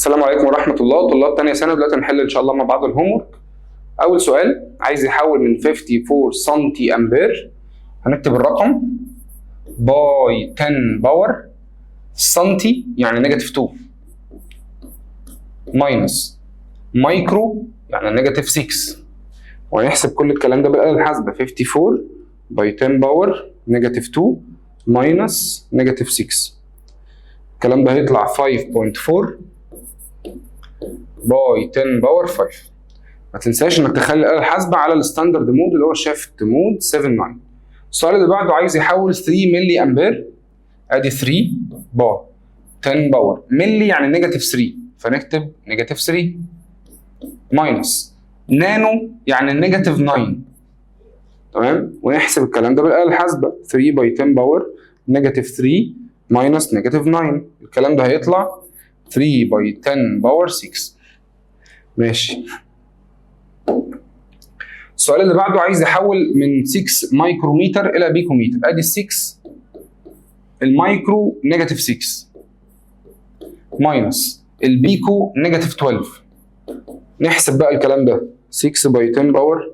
السلام عليكم ورحمة الله. طلاب تانية سنة دلوقتي هنحل إن شاء الله مع بعض الهوم ورك. أول سؤال عايز يحول من 54 سنتي أمبير، هنكتب الرقم باي 10 باور سنتي يعني نيجاتيف 2 ماينس مايكرو يعني نيجاتيف 6، وهنحسب كل الكلام ده بالآلة الحاسبة. 54 باي 10 باور نيجاتيف 2 ماينس نيجاتيف 6، الكلام ده هيطلع 5.4 باي 10 باور 5. ما تنساش انك تخلي الآلة الحاسبة على الستاندرد مود اللي هو شيفت مود 7-9. السؤال اللي بعده عايز يحول 3 ملي امبير، ادي 3 باي 10 باور ملي يعني نيجاتيف 3، فنكتب نيجاتيف 3 ماينس نانو يعني نيجاتيف 9. تمام، ونحسب الكلام ده بالآلة الحاسبة. 3 باي 10 باور نيجاتيف 3 ماينس نيجاتيف 9، الكلام ده هيطلع 3 باي 10 باور 6. ماشي. السؤال اللي بعده عايز يحول من 6 مايكروميتر الى بيكوميتر، ادي 6 المايكرو نيجاتيف 6 ماينس البيكو نيجاتيف 12. نحسب بقى الكلام ده 6 باي 10 باور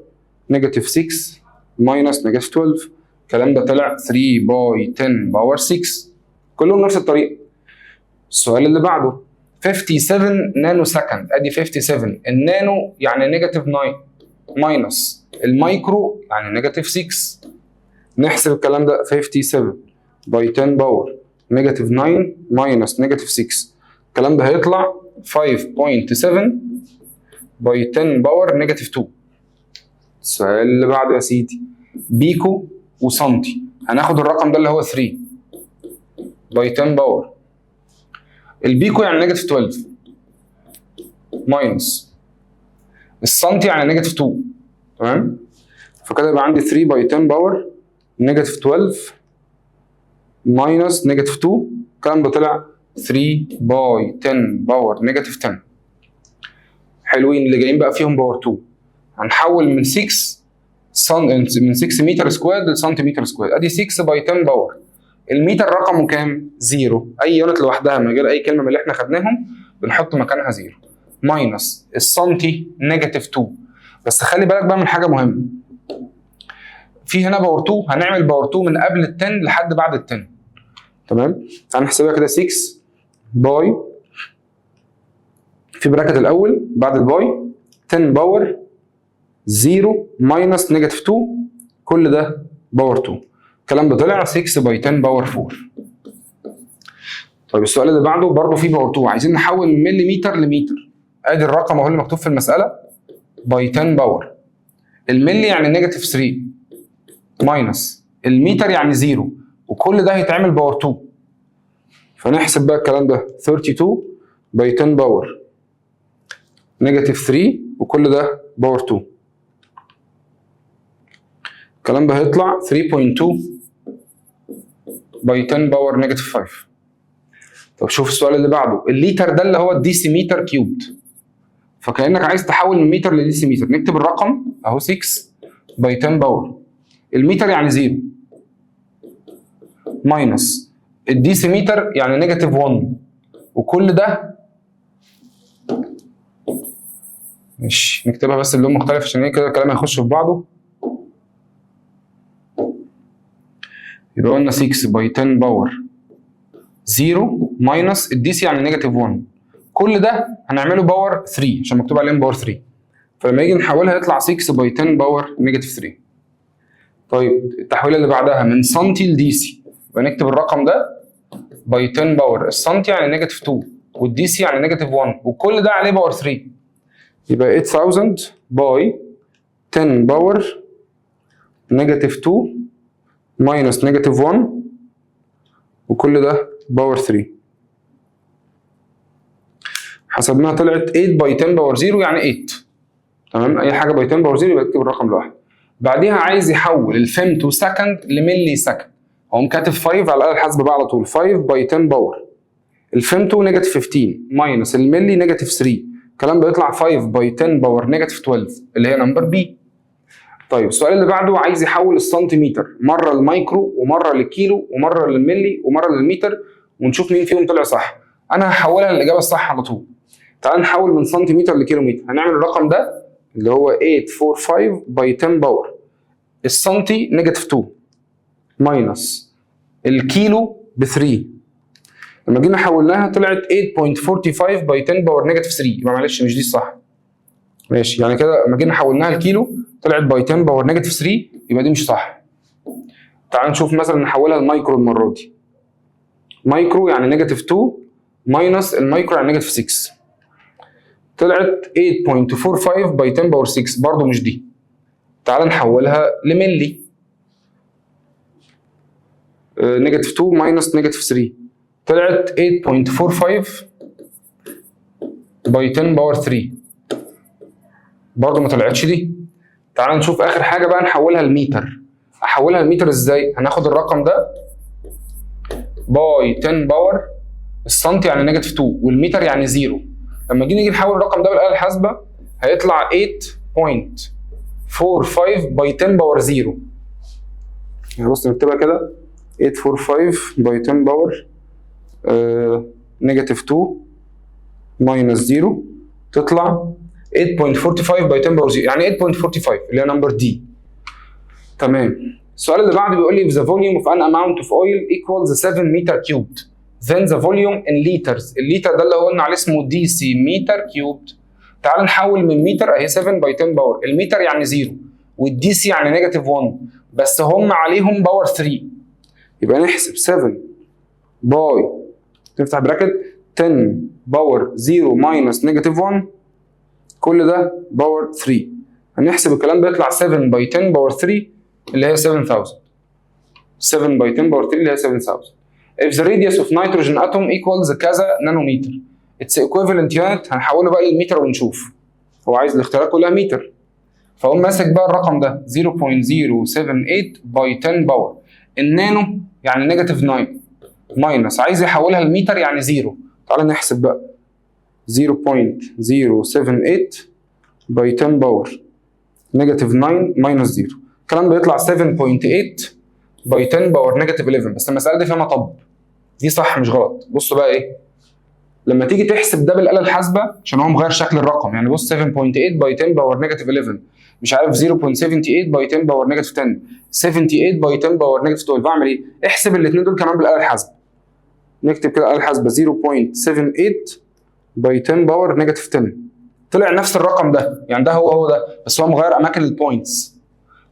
نيجاتيف 6 ماينس نيجاتيف 12، الكلام ده طلع 3 باي 10 باور 6، كلهم نفس الطريقه. السؤال اللي بعده 57 نانو سكند، ادي 57 النانو يعني نيجاتيف 9 ماينس المايكرو يعني نيجاتيف 6. نحسب الكلام ده 57 باي 10 باور نيجاتيف 9 ماينس نيجاتيف 6، الكلام ده هيطلع 5.7 باي 10 باور نيجاتيف 2. السؤال اللي بعده يا سيدي بيكو وسنتي، هناخد الرقم ده اللي هو 3 باي 10 باور، البيكو يعني نيجاتيف 12 ماينس السنتي يعني نيجاتيف 2. تمام، فكده يبقى عندي 3 باي 10 باور نيجاتيف 12 ماينس نيجاتيف 2، الكلام ده طلع 3 باي 10 باور نيجاتيف 10. حلوين، اللي جايين بقى فيهم باور 2 هنحول من 6 متر سكوير لسنتيمتر سكوير، ادي 6 باي 10 باور، المتر رقمه كام؟ 0، اي يونت لوحدها من غير اي كلمه من اللي احنا خدناهم بنحط مكانها 0 ماينس السنتي نيجاتيف 2. بس خلي بالك بقى من حاجه مهمه، في هنا باور 2 هنعمل باور 2 من قبل ال 10 لحد بعد ال 10. تمام، هنحسبها كده 6 باي في براكت الاول بعد الباي 10 باور 0 ماينس نيجاتيف 2، كل ده باور 2، الكلام ده طلع 6 باي 10 باور 4. طيب السؤال اللي بعده برضه فيه باور 2، عايزين نحول من مليمتر لمتر، ادي الرقم اهو اللي مكتوب في المساله باي 10 باور، الملي يعني نيجاتيف 3 ماينس المتر يعني 0، وكل ده هيتعمل باور 2. فنحسب بقى الكلام ده 32 باي 10 باور نيجاتيف 3 وكل ده باور 2، الكلام ده هيطلع 3.2 باي 10 باور نيجاتيف 5. طب شوف السؤال اللي بعده، الليتر ده اللي هو الديسيمتر كيوبد، فكأنك عايز تحول من متر لديسيمتر، نكتب الرقم اهو 6 باي 10 باور، المتر يعني 0 ماينس الديسيمتر يعني نيجاتيف 1، وكل ده مش نكتبها بس اللون مختلف عشان كده الكلام هيخش في بعضه. يبقى قلنا 6 باي 10 باور 0 ماينس الديسي يعني نيجاتيف 1، كل ده هنعمله باور 3 عشان مكتوب عليهم باور 3، فلما يجي نحولها يطلع 6 باي 10 باور نيجاتيف 3. طيب التحويله اللي بعدها من سنتي لديسي، يبقى نكتب الرقم ده باي 10 باور، السنتي يعني نيجاتيف 2 والديسي يعني نيجاتيف 1، وكل ده عليه باور 3، يبقى 8000 باي 10 باور نيجاتيف 2 ماينس نيجاتيف 1، وكل ده باور 3. حسبناها طلعت 8 باي 10 باور 0 يعني 8. تمام، اي حاجه باي 10 باور 0 يبقى اكتب الرقم لوحده. بعديها عايز يحول الفيمتو سكند لملي سكند، هقوم كاتب 5 على الاله الحاسبه بقى على طول، 5 باي 10 باور الفيمتو نيجاتيف 15 ماينس الملي نيجاتيف 3، الكلام ده يطلع 5 باي 10 باور نيجاتيف 12 اللي هي نمبر بي. طيب السؤال اللي بعده عايز يحول السنتيمتر مره للمايكرو ومره للكيلو ومره للملي ومره للمتر، ونشوف مين فيهم طلع صح. انا هحولها للاجابه الصح على طول. تعال نحول من سنتيمتر لكيلومتر. هنعمل الرقم ده اللي هو 845 باي 10 باور. السنتي نيجاتيف 2 ماينس الكيلو ب 3. لما جينا حولناها طلعت 8.45 باي 10 باور نيجاتيف 3. يبقى معلش مش دي الصح. ماشي، يعني كده لما جينا حولناها الكيلو طلعت باي 10 باور نيجاتيف 3، يبقى دي مش صح. تعال نشوف مثلا نحولها لمايكرو المره دي. مايكرو يعني نيجاتيف 2 ماينس المايكرو يعني نيجاتيف 6. طلعت 8.45 باي 10 باور 6، برضه مش دي. تعال نحولها لملي. نيجاتيف 2 ماينس نيجاتيف 3 طلعت 8.45 باي 10 باور 3، برضه ما طلعتش دي. تعال نشوف اخر حاجه بقى نحولها لمتر. احولها لمتر ازاي؟ هناخد الرقم ده باي 10 باور، السنتي يعني نيجاتيف 2 والمتر يعني 0. لما نيجي نحول الرقم ده بالاله الحاسبه هيطلع 8.45 باي 10 باور 0. يعني بص نكتبها كده 845 باي 10 باور نيجاتيف 2 ماينس 0 تطلع 8.45 باي 10 باور 0، يعني 8.45 اللي هي نمبر دي. تمام. السؤال اللي بعده بيقول لي if the volume of an amount of oil equals 7 meter cubed then the volume in liters. الليتر ده اللي قلنا عليه اسمه دي سي متر كيوبد. تعال نحول من متر اهي 7 باي 10 باور. المتر يعني 0 والدي سي يعني نيجاتيف 1، بس هم عليهم باور 3. يبقى نحسب 7 باي تفتح براكت 10 باور 0 ماينس نيجاتيف 1، كل ده باور 3. هنحسب الكلام ده يطلع 7 باي 10 باور 3 اللي هي 7000. 7 باي 10 باور 3 اللي هي 7000. If the radius of nitrogen atom equals كذا نانومتر its equivalent unit. هنحوله بقى للمتر ونشوف. هو عايز الاختيارات كلها متر، فاقوم ماسك بقى الرقم ده 0.078 باي 10 باور. النانو يعني نيجاتيف 9 ماينس عايز يحولها لمتر يعني 0. تعالى نحسب بقى 0.078 باي 10 باور نيجاتيف 9 ماينس 0. الكلام ده يطلع 7.8 باي 10 باور نيجاتيف 11. بس المساله دي فيها مطب، دي صح مش غلط. بصوا بقى ايه لما تيجي تحسب ده بالاله الحاسبه عشان هو مغير شكل الرقم. يعني بص 7.8 باي 10 باور نيجاتيف 11 مش عارف 0.78 باي 10 باور نيجاتيف 10 78 باي 10 باور نيجاتيف 12. بعمل ايه؟ احسب الاثنين دول كمان بالاله الحاسبه. نكتب كده الاله الحاسبه 0.78 باي 10 باور نيجاتيف 10 طلع نفس الرقم ده. يعني ده هو ده بس هو مغير اماكن البوينتس.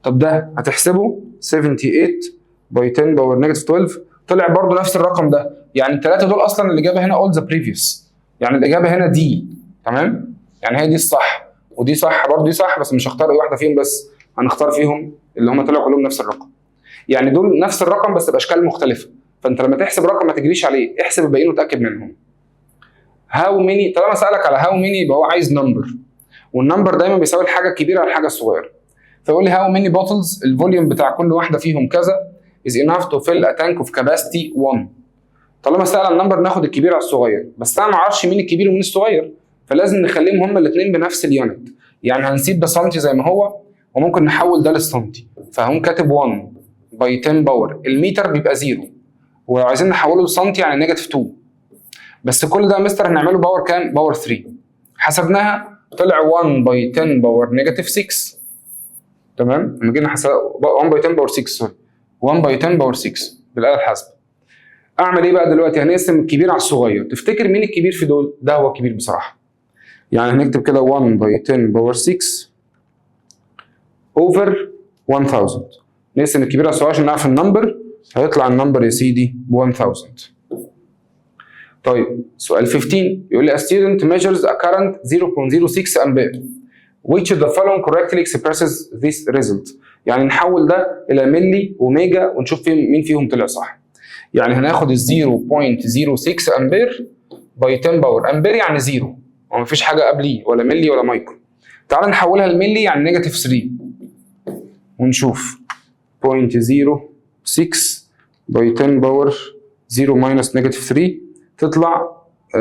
طب ده هتحسبه 78 باي 10 باور نيجاتيف 12 طلع برضه نفس الرقم ده. يعني الثلاثه دول اصلا الاجابه هنا all the previous، يعني الاجابه هنا دي. تمام؟ يعني هي دي الصح ودي صح برضه دي صح، بس مش هختار اي واحده فيهم، بس هنختار فيهم اللي هم طلعوا كلهم نفس الرقم. يعني دول نفس الرقم بس باشكال مختلفه. فانت لما تحسب رقم ما تجريش عليه، احسب الباقيين وتاكد منهم. هاو ميني، طالما سالك على هاو ميني يبقى هو عايز نمبر، والنمبر دايما بيساوي الحاجه الكبيره على الحاجه الصغيره. فيقول لي هاو ميني بوتلز الفوليوم بتاع كل واحده فيهم كذا is enough to fill a tank of capacity 1. طالما سال عن النمبر ناخد الكبير على الصغير، بس انا ما اعرفش مين الكبير ومين الصغير، فلازم نخليهم هما الاثنين بنفس اليونت. يعني هنسيب ده سنتي زي ما هو وممكن نحول ده للسنتي. فهقوم كاتب 1 باي 10 باور. المتر بيبقى 0 ولو عايزين نحوله لسنتي يعني نيجاتيف 2. بس كل ده يا مستر هنعمله باور كام؟ باور 3. حسبناها طلع 1 باي 10 باور نيجاتيف 6. تمام؟ لما جينا حسب 1 باي 10 باور 6 سوري 1 باي 10 باور 6 بالاله الحاسبه. اعمل ايه بقى دلوقتي؟ هنقسم الكبير على الصغير. تفتكر مين الكبير في دول؟ ده هو الكبير بصراحه. يعني هنكتب كده 1 باي 10 باور 6 اوفر 1000. نقسم الكبير على الصغير عشان نعرف النمبر. هيطلع النمبر يا سيدي ب 1000. طيب سؤال 15 يقول لي a student measures a current 0.06 ampere. Which of the following correctly expresses this result؟ يعني نحول ده الى ملي وميجا ونشوف مين فيهم طلع صح. يعني هناخد ال 0.06 امبير باي 10 باور. امبير يعني 0 ومفيش حاجه قبليه ولا ملي ولا مايكرو. تعال نحولها لملي يعني نيجاتيف 3 ونشوف 0.06 باي 10 باور 0 ماينس نيجاتيف 3 تطلع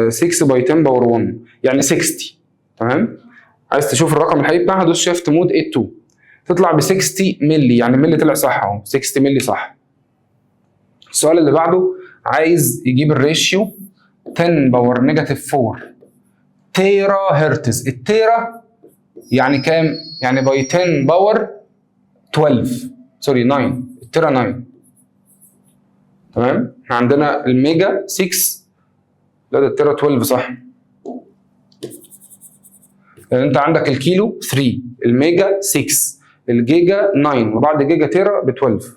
6 باي 10 باور 1 يعني 60. تمام؟ عايز تشوف الرقم الحقيقي بتاعها دوس شيفت مود 82 تطلع ب 60 ملي. يعني ملي طلع صح اهو 60 ملي صح. السؤال اللي بعده عايز يجيب الريشيو 10 باور نيجاتيف 4 تيرا هرتز. التيرا يعني كام؟ يعني باي 10 باور 12 سوري 9 التيرا 9 تمام. احنا عندنا الميجا 6 لا ده التيرا 12 صح، لان انت عندك الكيلو 3 الميجا 6 الجيجا 9 وبعد جيجا تيرا ب 12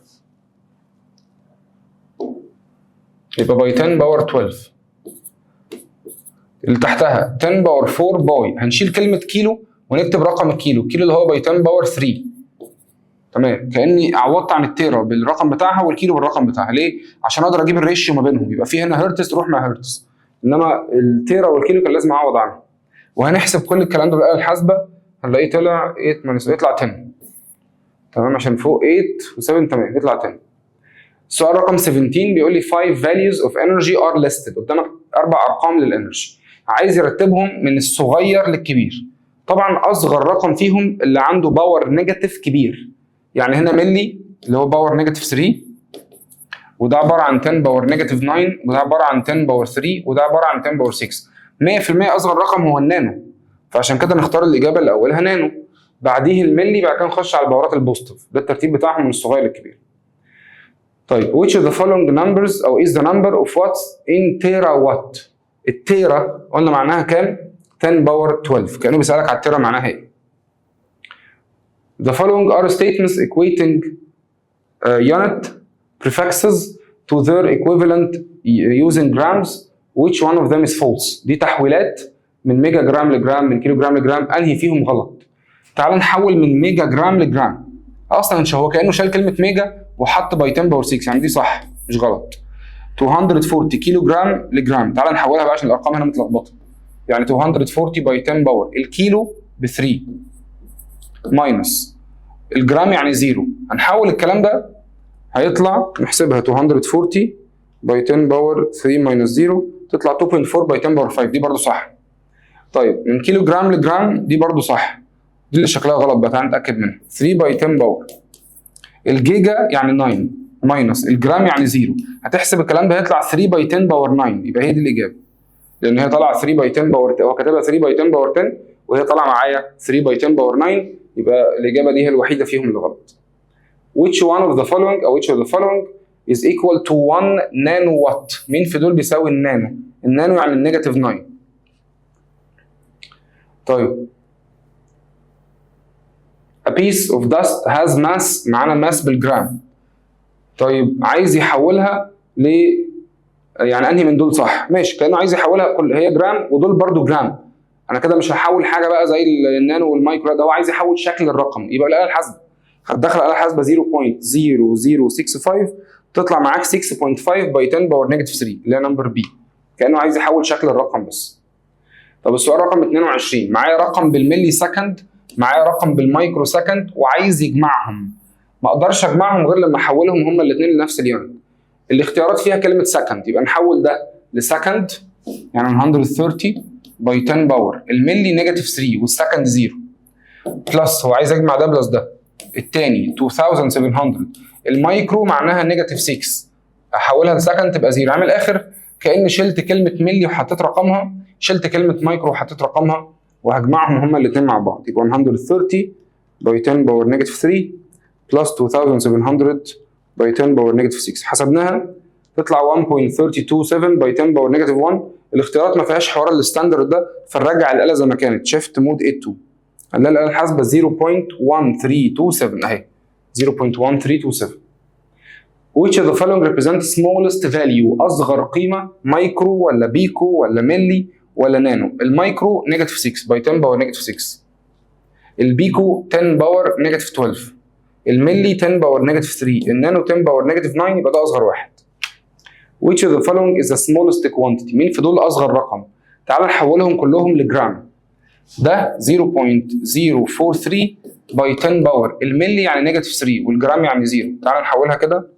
يبقى باي 10 باور 12. اللي تحتها 10 باور 4 باي هنشيل كلمه كيلو ونكتب رقم الكيلو، الكيلو اللي هو باي 10 باور 3 تمام. كاني عوضت عن التيرا بالرقم بتاعها والكيلو بالرقم بتاعها. ليه؟ عشان اقدر اجيب الريشيو ما بينهم، يبقى في هنا هرتز تروح مع هرتز، انما التيرا والكيلو كان لازم اعوض عنهم. وهنحسب كل الكلام ده بالاله الحاسبه هنلاقيه طلع 8 يطلع 10 تمام، عشان فوق 8 و7 تمام يطلع 10. السؤال رقم 17 بيقول لي 5 values of energy are listed. قدامك 4 ارقام للانرجي، عايز يرتبهم من الصغير للكبير. طبعا اصغر رقم فيهم اللي عنده باور نيجاتيف كبير، يعني هنا ملي اللي هو باور نيجاتيف 3 وده عباره عن 10 باور نيجاتيف 9 وده عباره عن 10 باور 3 وده عباره عن 10 باور 6. 100% اصغر رقم هو النانو، فعشان كده نختار الاجابه اللي اولها نانو، بعديه الملي، بعد كده نخش على الباورات البوزيتيف. ده الترتيب بتاعهم من الصغير للكبير. طيب which of the following numbers او is the number of watts in terawatt. التيرا قلنا معناها كام؟ 10 باور 12. كانه بيسالك على التيرا معناها ايه. The following are statements equating unit prefixes to their equivalent using grams. Which one of them is false. دي تحويلات من ميجا جرام لجرام من كيلو جرام لجرام، انهي فيهم غلط؟ تعال نحول من ميجا جرام لجرام. اصلا هو كانه شال كلمه ميجا وحط باي 10 باور 6، يعني دي صح مش غلط. 240 كيلو جرام لجرام، تعال نحولها بقى عشان الارقام هنا متلخبطه. يعني 240 باي 10 باور، الكيلو ب 3 ماينس الجرام يعني 0. هنحول الكلام ده هيطلع نحسبها 240 باي 10 باور 3 ماينس 0 تطلع 2.4 باي 10 باور 5، دي برضه صح. طيب من كيلو جرام لجرام دي برضه صح، دي اللي شكلها غلط بقى تعال نتاكد منها. 3 باي 10 باور الجيجا يعني 9 ماينس الجرام يعني 0، هتحسب الكلام ده هيطلع 3 باي 10 باور 9، يبقى هي دي الاجابه، لان هي طالعه 3 باي 10 باور، هو كاتبها 3 باي 10 باور 10 وهي طالعه معايا 3 باي 10 باور 9، يبقى الاجابه دي هي الوحيده فيهم اللي غلط. which one of the following او which of the following is equal to 1 نانو وات. مين في دول بيساوي النانو؟ النانو يعني النيجاتيف 9. طيب a piece of dust has mass، معانا mass بالجرام. طيب عايز يحولها ل يعني انهي من دول صح؟ ماشي، كانه عايز يحولها كل هي جرام ودول برضو جرام. انا كده مش هحول حاجه بقى زي النانو والمايكرو، ده هو عايز يحول شكل الرقم. يبقى الاله الحاسبه هتدخل الاله الحاسبه 0.0065 تطلع معاك 6.5 باي 10 باور نيجاتيف 3 اللي هي نمبر بي، كانه عايز يحول شكل الرقم بس. طب السؤال رقم 22 معايا رقم بالملي سكند معايا رقم بالمايكرو سكند وعايز يجمعهم. ما اقدرش اجمعهم غير لما احولهم هما الاثنين لنفس اليونت. الاختيارات فيها كلمه سكند، يبقى نحول ده لسكند يعني 130 باي 10 باور، الملي نيجاتيف 3 والسكند 0 بلس هو عايز يجمع ده بلس ده. الثاني 2700 المايكرو معناها نيجاتيف 6 احولها لسكند تبقى 0. عامل اخر كاني شلت كلمه ملي وحطيت رقمها، شلت كلمه مايكرو وحطيت رقمها وهجمعهم هما الاثنين مع بعض، يبقى 130 باي 10 باور نيجاتيف 3 بلس 2700 باي 10 باور نيجاتيف 6. حسبناها تطلع 1.327 باي 10 باور نيجاتيف 1. الاختيارات ما فيهاش حوار الستاندرد ده، فنرجع الاله زي ما كانت شيفت مود 82 هنلاقي الاله الحاسبه 0.1327 اهي 0.1327. which of the following represent smallest value. اصغر قيمه مايكرو ولا بيكو ولا ملي ولا نانو؟ المايكرو نيجاتيف 6 باي 10 باور نيجاتيف 6، البيكو 10 باور نيجاتيف 12، الملي 10 باور نيجاتيف 3، النانو 10 باور نيجاتيف 9، يبقى ده اصغر واحد. which of the following is the smallest quantity. مين في دول اصغر رقم؟ تعال نحولهم كلهم لجرام. ده 0.043 باي 10 باور، الملي يعني نيجاتيف 3 والجرام يعني 0. تعال نحولها كده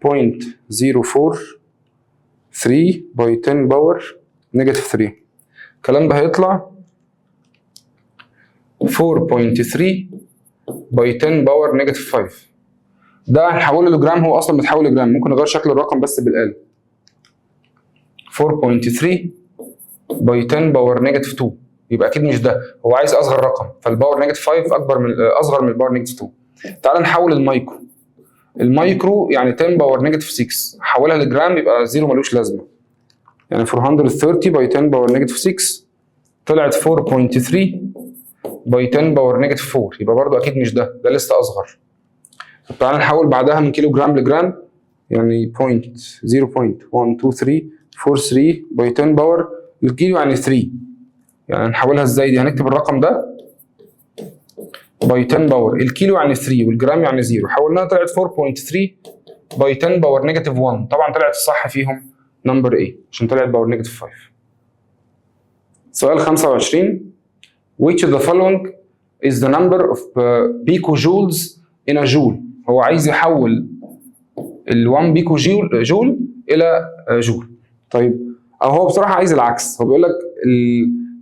0.043 باي 10 باور نيجاتيف 3، الكلام ده هيطلع 4.3 باي 10 باور نيجاتيف 5. ده هنحوله لجرام، هو اصلا متحول لجرام، ممكن نغير شكل الرقم بس بالاله. 4.3 باي 10 باور نيجاتيف 2، يبقى اكيد مش ده، هو عايز اصغر رقم، فالباور نيجاتيف 5 اصغر من الباور نيجاتيف 2. تعال نحول المايكرو. المايكرو يعني 10 باور نيجاتيف 6، حولها لجرام يبقى زيرو ملوش لازمه. يعني 430 باي 10 باور نيجاتيف 6 طلعت 4.3 باي 10 باور نيجاتيف 4، يبقى برضو اكيد مش ده، ده لسه اصغر. طب تعال نحول بعدها من كيلو جرام لجرام، يعني 0.12343 باي 10 باور الكيلو يعني 3. يعني نحولها ازاي دي؟ هنكتب الرقم ده باي 10 باور، الكيلو يعني 3 والجرام يعني 0، حولناها طلعت 4.3 باي 10 باور نيجاتيف 1، طبعا طلعت الصح فيهم نمبر A عشان طلعت باور نيجاتيف 5. سؤال 25 which of the following is the number of picojoules in a joule؟ هو عايز يحول ال 1 بيكو جول الى جول. طيب او هو بصراحه عايز العكس، هو بيقول لك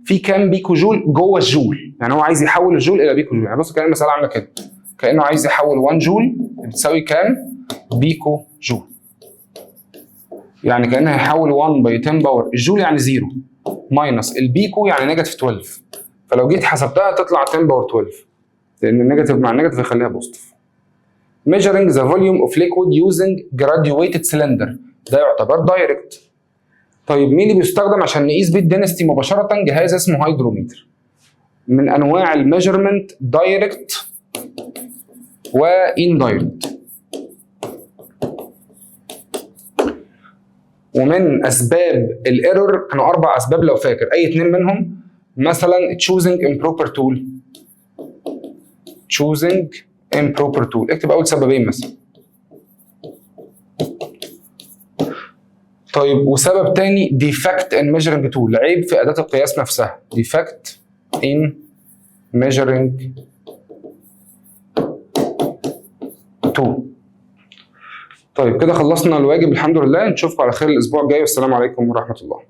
في كام بيكو جول جوه الجول، يعني هو عايز يحول الجول الى بيكو جول. يعني بص كأن المساله عامله كده، كانه عايز يحول 1 جول بتساوي كام بيكو جول، يعني كانه هيحول 1 باي 10 باور الجول يعني 0 ماينس البيكو يعني نيجاتيف 12، فلو جيت حسبتها تطلع 10 باور 12 لان النيجاتيف مع النيجاتيف يخليها بوزيتيف. measuring the volume of liquid using graduated cylinder ده يعتبر دايركت. طيب مين اللي بيستخدم عشان نقيس بيه الدنستي مباشرة؟ جهاز اسمه هيدروميتر. من انواع الميجرمنت دايركت واندايركت. ومن اسباب الايرور كانوا 4 اسباب لو فاكر، اي 2 منهم مثلا choosing improper tool. choosing improper tool، اكتب اول سببين مثلا. طيب وسبب تاني defect in measuring tool، عيب في أداة القياس نفسها. defect in measuring tool. طيب كده خلصنا الواجب الحمد لله، نشوفكم على خير الأسبوع الجاي والسلام عليكم ورحمة الله.